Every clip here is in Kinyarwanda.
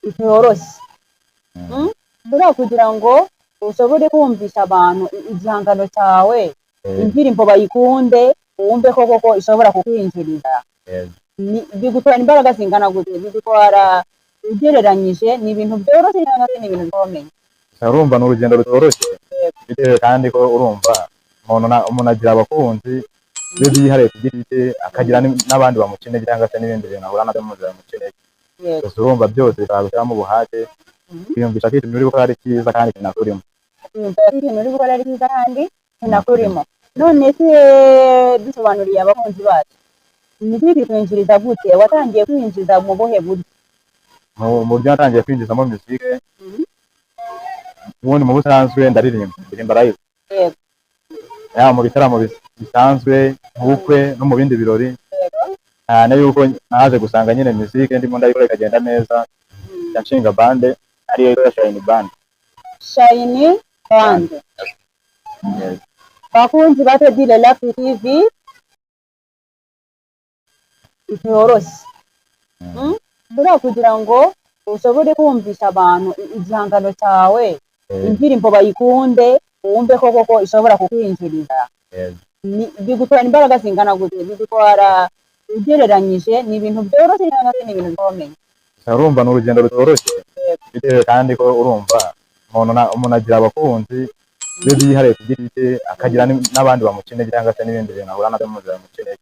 ntiyoroshe. Buriya kugira ngo ushobore kumvisha abantu igihangano cyawe, indirimbo bayikunde, wumve ko koko ishobora kukwinjiriza, bigutwara imbaraga zingana gute? Bigutwara ugereranyije, ni ibintu byoroshye cyangwa se ni ibintu bikomeye? Urumva ni urugendo rutoroshye, bitewe kandi ko urumva umuntu agira abakunzi be byihariye ku giti cye, akagira n'abandi bamukeneye cyangwa se n'ibindi bintu ahura nabyo mu nzira bamukeneye. Gusa urumva byose bikaba bishyiramo ubuhake, kwiyumvisha ko ikintu uri gukora ari cyiza kandi kinakurimo. Ikintu uri gukora ari cyiza kandi kinakurimo. None se dusobanuriye abakunzi bacu, imiziki kwinjiriza gute? Watangiye kwinjiza mu buhe buryo? Mu buryo natangiye kwinjizamo muzike, ubundi mu busanzwe ndirimba live, yaba mu bitaramo bisanzwe, mu bukwe no mu bindi birori. Cyane yuko naje gusanga nyine muzike ndimo ndayikora ikagenda neza, nshinga bande ariyo yitwa Shine Band. Shine Band. Bakunzi ba Teddy Relax TV, ntiyoroshe. Buriya kugira ngo ushobore kumvisha abantu igihangano cyawe, indirimbo bayikunde, wumve ko koko ishobora kukwinjiriza, bigutwara imbaraga zingana gute? Bigutwara ugereranyije, ni ibintu byoroshye cyangwa se ni ibintu bikomeye? Urumva ni urugendo rutoroshye, bitewe kandi ko urumva umuntu agira abakunzi be byihariye ku giti cye, akagira n'abandi bamukeneye cyangwa se n'ibindi bintu ahura nabyo mu nzira bamukeneye.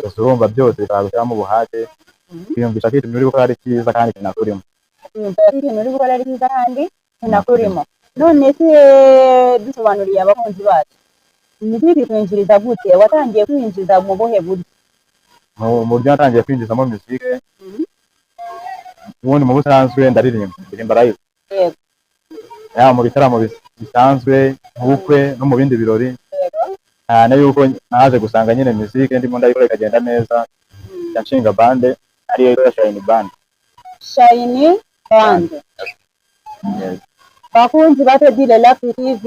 Gusa urumva byose bikaba bishyiramo ubuhake, kwiyumvisha ko ikintu uri gukora ari cyiza kandi kinakurimo. Ikintu uri gukora ari cyiza kandi kinakurimo. None se dusobanuriye abakunzi bacu, imiziki kwinjiriza gute? Watangiye kwinjiza mu buhe buryo? Mu buryo natangiye kwinjizamo muzike, ubundi mu busanzwe ndirimba live, yaba mu bitaramo bisanzwe, mu bukwe no mu bindi birori. Cyane yuko naje gusanga nyine muzike ndimo ndayikora ikagenda neza, nshinga bande ariyo yitwa Shine Band. Shine Band. Bakunzi ba Teddy Relax TV,